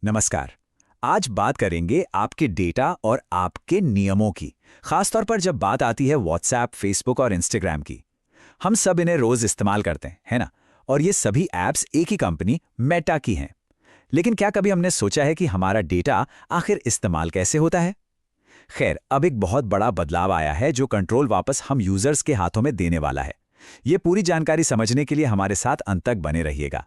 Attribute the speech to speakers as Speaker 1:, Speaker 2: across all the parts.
Speaker 1: नमस्कार। आज बात करेंगे आपके डेटा और आपके नियमों की, खासतौर पर जब बात आती है व्हाट्सएप, फेसबुक और इंस्टाग्राम की। हम सब इन्हें रोज इस्तेमाल करते हैं, है ना? और ये सभी ऐप्स एक ही कंपनी मेटा की हैं। लेकिन क्या कभी हमने सोचा है कि हमारा डेटा आखिर इस्तेमाल कैसे होता है? खैर, अब एक बहुत बड़ा बदलाव आया है जो कंट्रोल वापस हम यूजर्स के हाथों में देने वाला है। ये पूरी जानकारी समझने के लिए हमारे साथ अंत तक बने रहिएगा।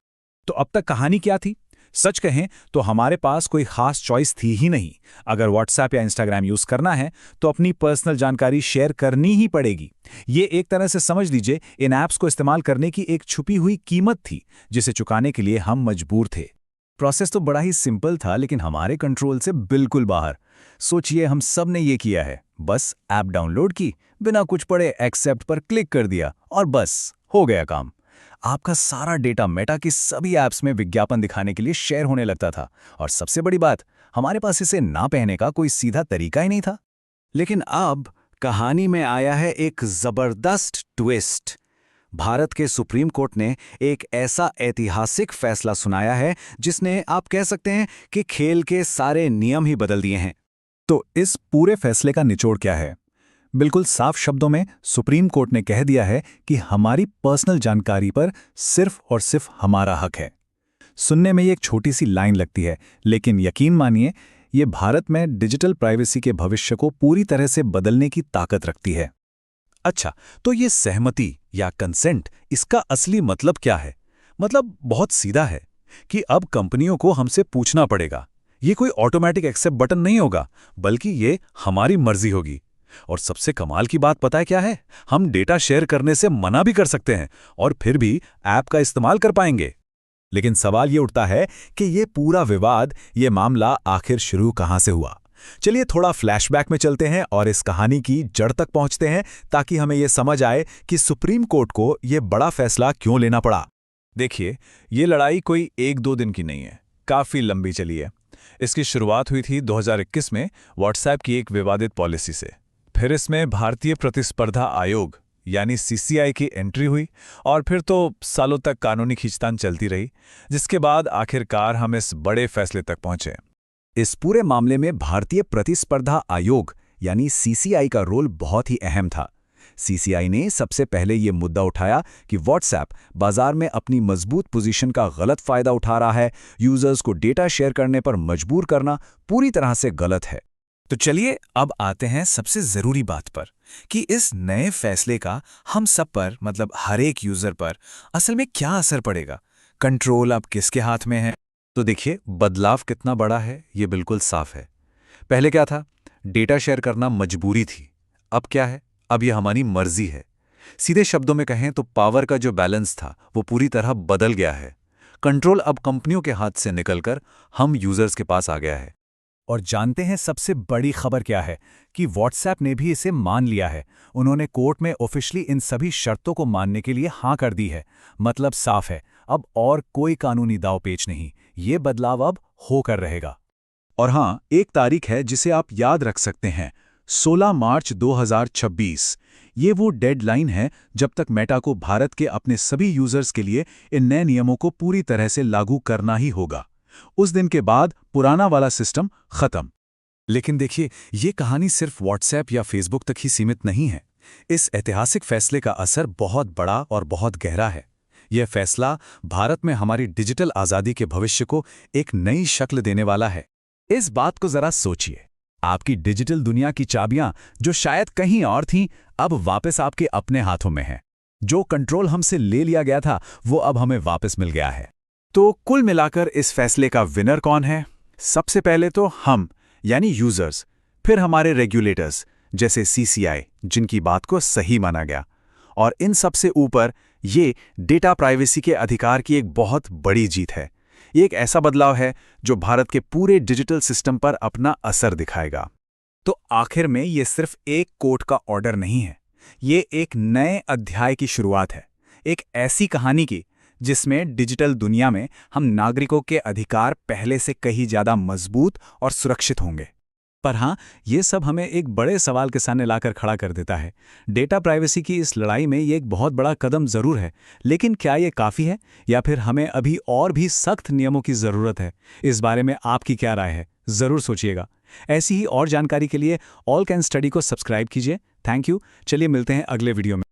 Speaker 2: तो अब तक कहानी क्या थी? सच कहें तो हमारे पास कोई खास चॉइस थी ही नहीं। अगर व्हाट्सएप या इंस्टाग्राम यूज करना है तो अपनी पर्सनल जानकारी शेयर करनी ही पड़ेगी। ये एक तरह से समझ लीजिए, इन ऐप्स को इस्तेमाल करने की एक छुपी हुई कीमत थी जिसे चुकाने के लिए हम मजबूर थे। प्रोसेस तो बड़ा ही सिंपल था, लेकिन हमारे कंट्रोल से बिल्कुल बाहर। सोचिए, हम सब ने ये किया है, बस ऐप डाउनलोड की, बिना कुछ पढ़े एक्सेप्ट पर क्लिक कर दिया और बस हो गया काम। आपका सारा डेटा मेटा की सभी ऐप्स में विज्ञापन दिखाने के लिए शेयर होने लगता था, और सबसे बड़ी बात, हमारे पास इसे ना पहनने का कोई सीधा तरीका ही नहीं था।
Speaker 1: लेकिन अब कहानी में आया है एक जबरदस्त ट्विस्ट। भारत के सुप्रीम कोर्ट ने एक ऐसा ऐतिहासिक फैसला सुनाया है जिसने, आप कह सकते हैं, कि खेल के सारे नियम ही बदल दिए हैं।
Speaker 2: तो इस पूरे फैसले का निचोड़ क्या है? बिल्कुल साफ शब्दों में सुप्रीम कोर्ट ने कह दिया है कि हमारी पर्सनल जानकारी पर सिर्फ और सिर्फ हमारा हक है। सुनने में ये एक छोटी सी लाइन लगती है, लेकिन यकीन मानिए, ये भारत में डिजिटल प्राइवेसी के भविष्य को पूरी तरह से बदलने की ताकत रखती है।
Speaker 1: अच्छा, तो ये सहमति या कंसेंट, इसका असली मतलब क्या है? मतलब बहुत सीधा है कि अब कंपनियों को हमसे पूछना पड़ेगा। ये कोई ऑटोमेटिक एक्सेप्ट बटन नहीं होगा, बल्कि ये हमारी मर्जी होगी। और सबसे कमाल की बात पता है क्या है? हम डेटा शेयर करने से मना भी कर सकते हैं और फिर भी ऐप का इस्तेमाल कर पाएंगे।
Speaker 2: लेकिन सवाल ये उठता है कि ये पूरा विवाद, ये मामला आखिर शुरू कहाँ से हुआ? चलिए थोड़ा फ्लैशबैक में चलते हैं और इस कहानी की जड़ तक पहुंचते हैं, ताकि हमें ये समझ आए कि सुप्रीम कोर्ट को ये बड़ा फैसला क्यों लेना पड़ा।
Speaker 3: देखिए, ये लड़ाई कोई एक दो दिन की नहीं है, काफ़ी लंबी चली है। इसकी शुरुआत हुई थी 2021 में व्हाट्सएप की एक विवादित पॉलिसी से। फिर इसमें भारतीय प्रतिस्पर्धा आयोग यानी सीसीआई की एंट्री हुई, और फिर तो सालों तक कानूनी खींचतान चलती रही, जिसके बाद आखिरकार हम इस बड़े फैसले तक पहुंचे।
Speaker 1: इस पूरे मामले में भारतीय प्रतिस्पर्धा आयोग यानी सीसीआई का रोल बहुत ही अहम था। सीसीआई ने सबसे पहले ये मुद्दा उठाया कि व्हाट्सएप बाजार में अपनी मजबूत पोजीशन का गलत फायदा उठा रहा है। यूजर्स को डेटा शेयर करने पर मजबूर करना पूरी तरह से गलत है।
Speaker 3: तो चलिए अब आते हैं सबसे ज़रूरी बात पर, कि इस नए फैसले का हम सब पर, मतलब हर एक यूज़र पर असल में क्या असर पड़ेगा। कंट्रोल अब किसके हाथ में है?
Speaker 1: तो देखिए, बदलाव कितना बड़ा है ये बिल्कुल साफ है। पहले क्या था? डेटा शेयर करना मजबूरी थी। अब क्या है? अब ये हमारी मर्जी है। सीधे शब्दों में कहें तो पावर का जो बैलेंस था वो पूरी तरह बदल गया है। कंट्रोल अब कंपनियों के हाथ से निकलकर हम यूजर्स के पास आ गया है।
Speaker 2: और जानते हैं सबसे बड़ी खबर क्या है? कि व्हाट्सएप ने भी इसे मान लिया है। उन्होंने कोर्ट में ऑफिशियली इन सभी शर्तों को मानने के लिए हाँ कर दी है। मतलब साफ है, अब और कोई कानूनी दांवपेच नहीं। ये बदलाव अब होकर रहेगा।
Speaker 1: और हाँ, एक तारीख है जिसे आप याद रख सकते हैं, 16 मार्च 2026। ये वो डेडलाइन है जब तक मेटा को भारत के अपने सभी यूजर्स के लिए इन नए नियमों को पूरी तरह से लागू करना ही होगा। उस दिन के बाद पुराना वाला सिस्टम खत्म।
Speaker 3: लेकिन देखिए, ये कहानी सिर्फ व्हाट्सएप या फेसबुक तक ही सीमित नहीं है। इस ऐतिहासिक फैसले का असर बहुत बड़ा और बहुत गहरा है। यह फैसला भारत में हमारी डिजिटल आज़ादी के भविष्य को एक नई शक्ल देने वाला है।
Speaker 2: इस बात को जरा सोचिए, आपकी डिजिटल दुनिया की चाबियां जो शायद कहीं और थीं, अब वापस आपके अपने हाथों में हैं। जो कंट्रोल हमसे ले लिया गया था वो अब हमें वापस मिल गया है।
Speaker 1: तो कुल मिलाकर इस फैसले का विनर कौन है? सबसे पहले तो हम यानी यूजर्स, फिर हमारे रेगुलेटर्स जैसे सीसीआई, जिनकी बात को सही माना गया, और इन सबसे ऊपर ये डेटा प्राइवेसी के अधिकार की एक बहुत बड़ी जीत है। ये एक ऐसा बदलाव है जो भारत के पूरे डिजिटल सिस्टम पर अपना असर दिखाएगा।
Speaker 2: तो आखिर में ये सिर्फ एक कोर्ट का ऑर्डर नहीं है, ये एक नए अध्याय की शुरुआत है। एक ऐसी कहानी की जिसमें डिजिटल दुनिया में हम नागरिकों के अधिकार पहले से कहीं ज्यादा मजबूत और सुरक्षित होंगे। पर हाँ, ये सब हमें एक बड़े सवाल के सामने लाकर खड़ा कर देता है। डेटा प्राइवेसी की इस लड़ाई में ये एक बहुत बड़ा कदम ज़रूर है, लेकिन क्या ये काफ़ी है या फिर हमें अभी और भी सख्त नियमों की ज़रूरत है? इस बारे में आपकी क्या राय है? ज़रूर सोचिएगा। ऐसी ही और जानकारी के लिए ऑल कैन स्टडी को सब्सक्राइब कीजिए। Thank you. चलिए मिलते हैं अगले वीडियो में।